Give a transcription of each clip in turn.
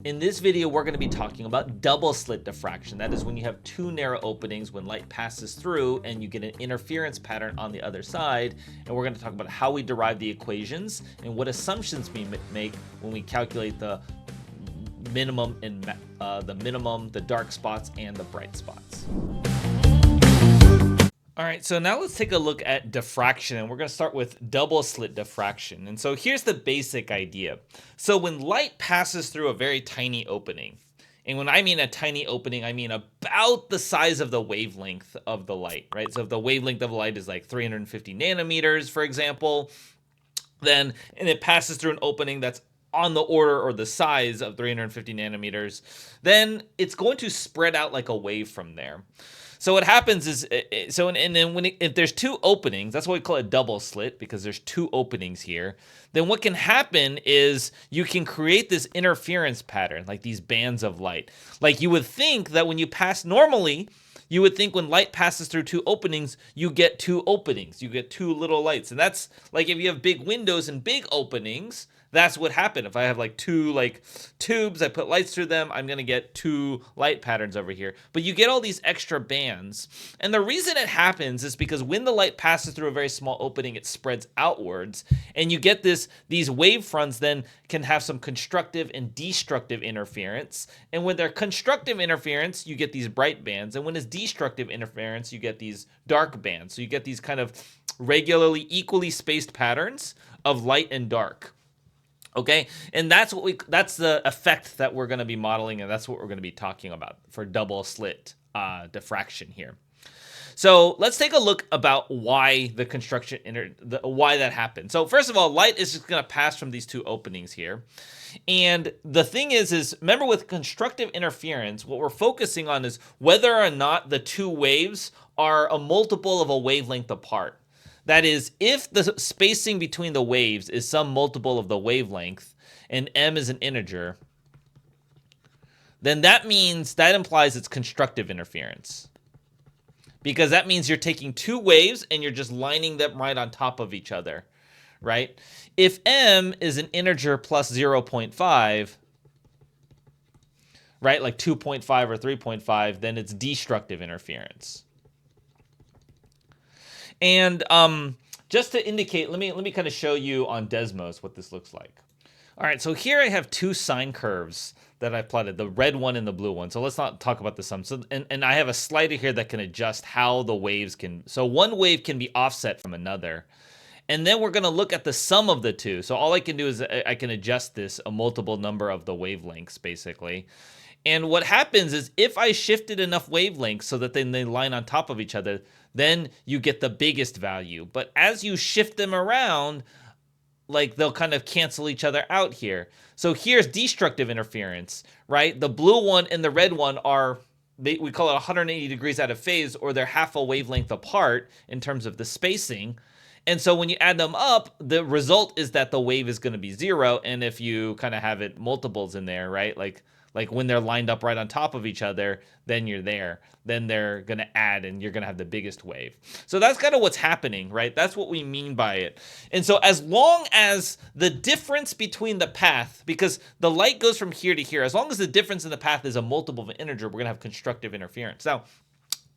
In this video, we're going to be talking about double slit diffraction. That is when you have two narrow openings when light passes through and you get an interference pattern on the other side. And we're going to talk about how we derive the equations and what assumptions we make when we calculate the minimum and the dark spots and the bright spots. All right, so now let's take a look at diffraction, and we're going to start with double slit diffraction. And so here's the basic idea. So when light passes through a very tiny opening, and when I mean a tiny opening, I mean about the size of the wavelength of the light, right? So if the wavelength of light is like 350 nanometers, for example, and it passes through an opening that's on the order or the size of 350 nanometers, then it's going to spread out like a wave from there. So what happens is, if there's two openings, that's why we call it double slit, because there's two openings here. Then what can happen is you can create this interference pattern, like these bands of light. Like you would think that when you pass normally, you would think when light passes through two openings, you get two openings, you get two little lights. And that's like if you have big windows and big openings, that's what happened. If I have like two tubes, I put lights through them, I'm going to get two light patterns over here. But you get all these extra bands. And the reason it happens is because when the light passes through a very small opening, it spreads outwards. And you get these wave fronts then can have some constructive and destructive interference. And when they're constructive interference, you get these bright bands. And when it's destructive interference, you get these dark bands. So you get these kind of regularly equally spaced patterns of light and dark. Okay, and that's the effect that we're going to be modeling, and that's what we're going to be talking about for double slit diffraction here. So let's take a look about why the why that happened. So first of all, light is just going to pass from these two openings here. And the thing is remember with constructive interference, what we're focusing on is whether or not the two waves are a multiple of a wavelength apart. That is, if the spacing between the waves is some multiple of the wavelength and m is an integer, then that implies it's constructive interference. Because that means you're taking two waves and you're just lining them right on top of each other, right? If m is an integer plus 0.5, right, like 2.5 or 3.5, then it's destructive interference. And just to indicate, let me kind of show you on Desmos what this looks like. All right, so here I have two sine curves that I plotted, the red one and the blue one. So let's not talk about the sum. So, and I have a slider here that can adjust how the waves can. So one wave can be offset from another. And then we're going to look at the sum of the two. So all I can do is I can adjust this a multiple number of the wavelengths, basically. And what happens is if I shifted enough wavelengths so that then they line on top of each other, then you get the biggest value. But as you shift them around, like they'll kind of cancel each other out here. So here's destructive interference, right? The blue one and the red one we call it 180 degrees out of phase, or they're half a wavelength apart in terms of the spacing. And so when you add them up, the result is that the wave is going to be zero. And if you kind of have it multiples in there, right? Like when they're lined up right on top of each other, then you're there. Then they're going to add and you're going to have the biggest wave. So that's kind of what's happening, right? That's what we mean by it. And so as long as the difference between the path, because the light goes from here to here, as long as the difference in the path is a multiple of an integer, we're going to have constructive interference. Now,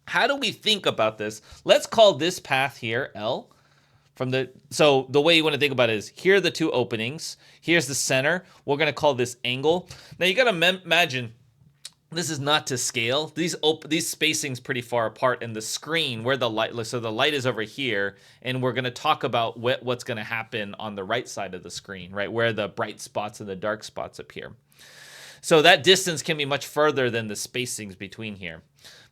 how do we think about this? Let's call this path here L. So the way you want to think about it is here are the two openings. Here's the center. We're going to call this angle. Now you got to imagine this is not to scale. These spacings pretty far apart, and the screen where the light, so the light is over here, and we're going to talk about what's going to happen on the right side of the screen, right, where the bright spots and the dark spots appear. So that distance can be much further than the spacings between here.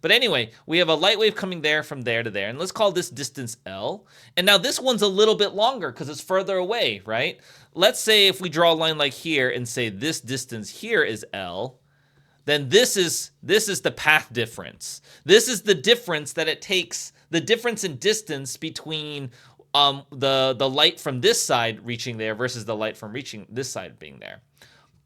But anyway, we have a light wave coming there from there to there, and let's call this distance L. And now this one's a little bit longer because it's further away, right? Let's say if we draw a line like here and say this distance here is L, then this is the path difference. This is the difference that it takes, the difference in distance between the light from this side reaching there versus the light from reaching this side being there.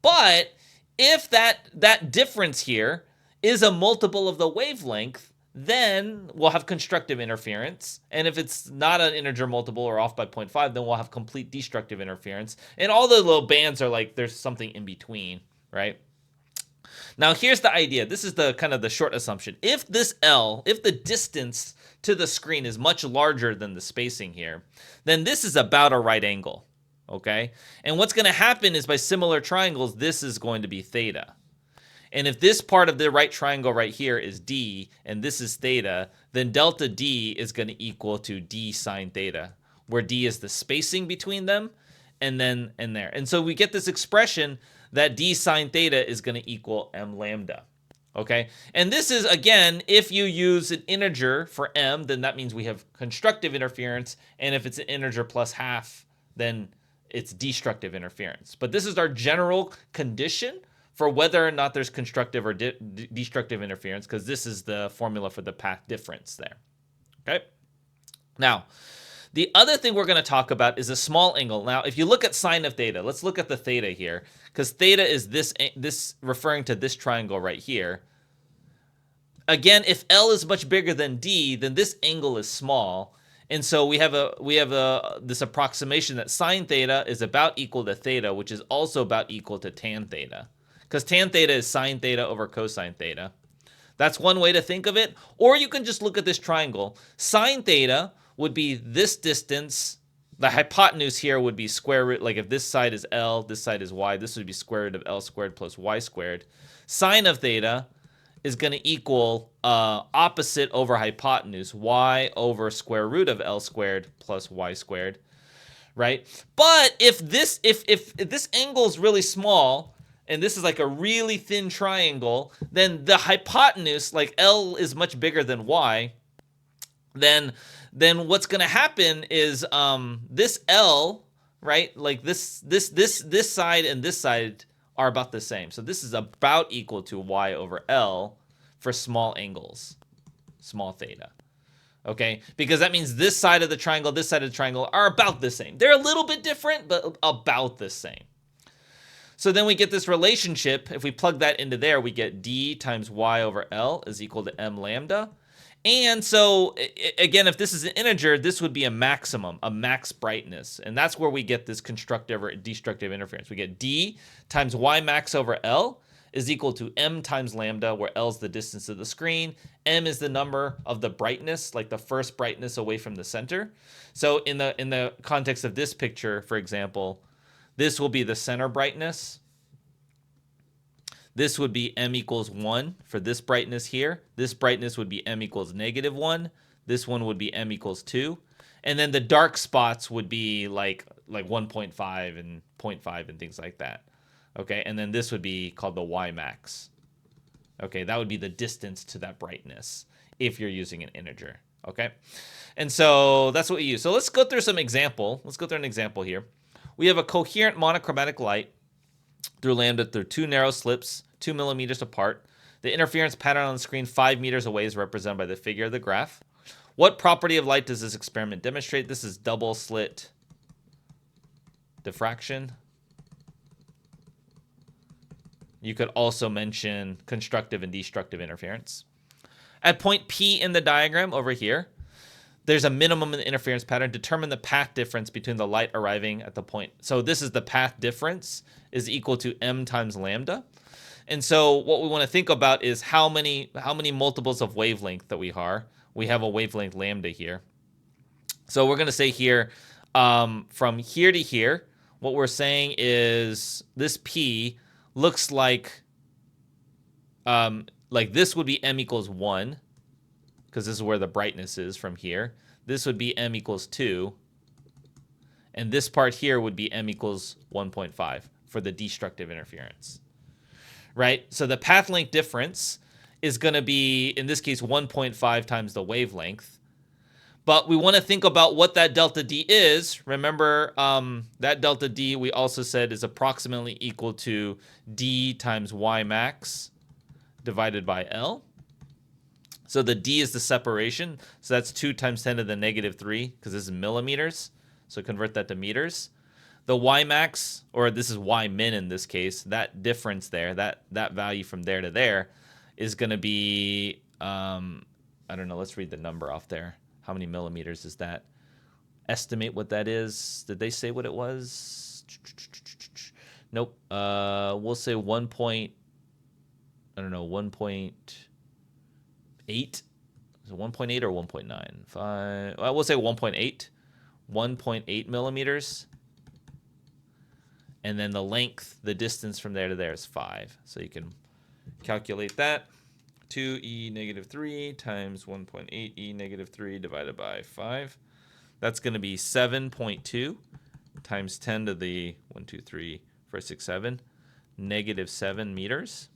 But if that difference here is a multiple of the wavelength, then we'll have constructive interference. And if it's not an integer multiple or off by 0.5, then we'll have complete destructive interference. And all the little bands are like there's something in between, right? Now here's the idea. This is the kind of the short assumption. If this L, if the distance to the screen is much larger than the spacing here, then this is about a right angle, okay? And what's going to happen is by similar triangles, this is going to be theta. And if this part of the right triangle right here is D and this is theta, then delta D is going to equal to D sine theta, where D is the spacing between them and then and there. And so we get this expression that D sine theta is going to equal m lambda. Okay, and this is, again, if you use an integer for m, then that means we have constructive interference. And if it's an integer plus half, then it's destructive interference. But this is our general condition for whether or not there's constructive or destructive interference, because this is the formula for the path difference there. Okay, now the other thing we're going to talk about is a small angle. Now, if you look at sine of theta, let's look at the theta here, because theta is this referring to this triangle right here. Again, if L is much bigger than D, then this angle is small. And so we have this approximation that sine theta is about equal to theta, which is also about equal to tan theta, because tan theta is sine theta over cosine theta. That's one way to think of it. Or you can just look at this triangle. Sine theta would be this distance. The hypotenuse here would be square root. Like if this side is L, this side is Y, this would be square root of L squared plus Y squared. Sine of theta is going to equal opposite over hypotenuse, Y over square root of L squared plus Y squared, right? But if this angle is really small, and this is like a really thin triangle, then the hypotenuse, like L is much bigger than Y, then what's going to happen is this L, right? Like this side and this side are about the same. So this is about equal to Y over L for small angles, small theta. Okay, because that means this side of the triangle, this side of the triangle are about the same. They're a little bit different, but about the same. So then we get this relationship. If we plug that into there, we get D times Y over L is equal to m lambda. And so, again, if this is an integer, this would be a maximum, a max brightness. And that's where we get this constructive or destructive interference. We get D times Y max over L is equal to m times lambda, where L is the distance of the screen. M is the number of the brightness, like the first brightness away from the center. So in the context of this picture, for example, this will be the center brightness. This would be m equals 1 for this brightness here. This brightness would be m equals -1. This one would be m equals 2. And then the dark spots would be like 1.5 and 0.5 and things like that. Okay, and then this would be called the Y max. Okay, that would be the distance to that brightness if you're using an integer. Okay, and so that's what we use. So let's go through some example. Let's go through an example here. We have a coherent monochromatic light through lambda through two narrow slips, 2 millimeters apart. The interference pattern on the screen 5 meters away is represented by the figure of the graph. What property of light does this experiment demonstrate? This is double slit diffraction. You could also mention constructive and destructive interference. At point P in the diagram over here, there's a minimum in the interference pattern. Determine the path difference between the light arriving at the point. So this is the path difference is equal to m times lambda. And so what we want to think about is how many multiples of wavelength that we are. We have a wavelength lambda here. So we're going to say here, from here to here, what we're saying is this P looks like this would be m equals 1, because this is where the brightness is from here. This would be m equals 2. And this part here would be m equals 1.5 for the destructive interference. Right? So the path length difference is going to be, in this case, 1.5 times the wavelength. But we want to think about what that delta D is. Remember, that delta D we also said is approximately equal to D times Y max divided by L. So the D is the separation. So that's 2 times 10 to the -3, because this is millimeters. So convert that to meters. The Y max, or this is Y min in this case, that difference there, that value from there to there is going to be, I don't know, let's read the number off there. How many millimeters is that? Estimate what that is. Did they say what it was? Nope. We'll say 1. I don't know, 1.8. Is it 1.8 or 1.9? I will say 1.8. 1.8 millimeters. And then the length, the distance from there to there is 5. So you can calculate that. 2e negative 3 times 1.8e negative 3 divided by 5. That's going to be 7.2 times 10 to the 1, 2, 3, 4, 6, 7, negative 7 meters.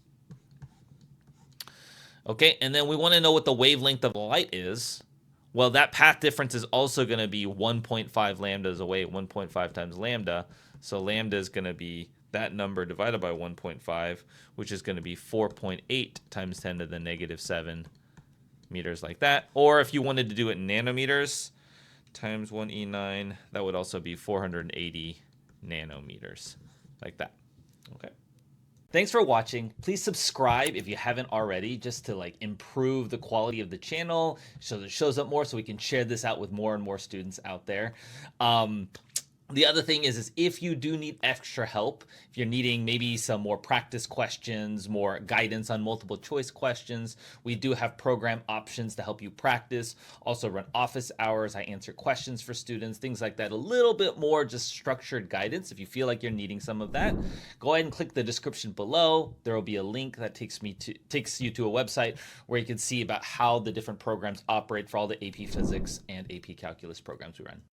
Okay, and then we want to know what the wavelength of light is. Well, that path difference is also going to be 1.5 lambdas away, 1.5 times lambda. So lambda is going to be that number divided by 1.5, which is going to be 4.8 times 10 to the negative 7 meters, like that. Or if you wanted to do it in nanometers, times 1e9, that would also be 480 nanometers, like that. Okay. Thanks for watching. Please subscribe if you haven't already, just to like improve the quality of the channel so that it shows up more, so we can share this out with more and more students out there. The other thing is if you do need extra help, if you're needing maybe some more practice questions, more guidance on multiple choice questions, we do have program options to help you practice. Also run office hours. I answer questions for students, things like that. A little bit more just structured guidance. If you feel like you're needing some of that, go ahead and click the description below. There will be a link that takes you to a website where you can see about how the different programs operate for all the AP Physics and AP Calculus programs we run.